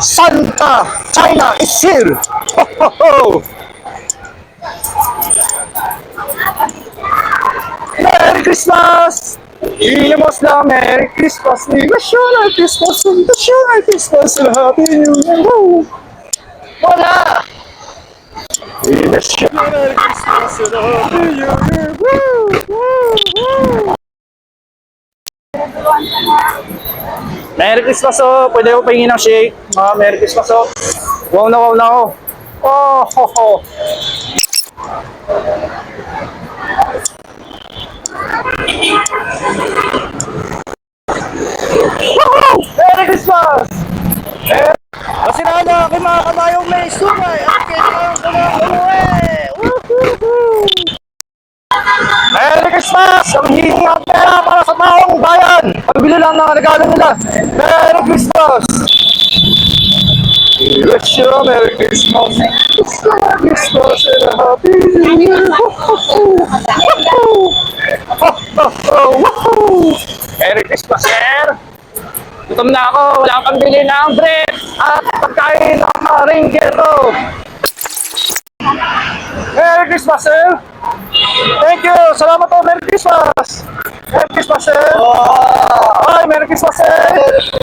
Santa China is here! Ho, ho, ho. Merry Christmas! Ilimos na Merry Christmas! Merry Christmas! Merry Christmas! Happy New Year! Woo! Wala! Merry Christmas! Happy New Year! Woo! Woo! Woo! Merry Christmas oh! Pwede ko pahingin ng shake. Merry Christmas oh! Wow na wow na oh! Oh ho ho! Woohoo! Merry Christmas! Kasi na aking mga kabayong may sungay at kailangan ko na umuwi! Woohoo! Merry Christmas! Ang hihingi ang pera para sa taong bayan! Pagbili lang ng regalo nila! Merry Christmas! Wish you a Merry Christmas! Merry Christmas and a Happy New Year! Woohoo! Woohoo! Merry Christmas, sir! Gutom na ako, wala kang bili ng bread at pagkain ng mga reindeer ko. Merry Christmas, sir! Thank you! Salamat po! Merry Christmas! Merry Christmas, sir! Ay, Merry Christmas, sir!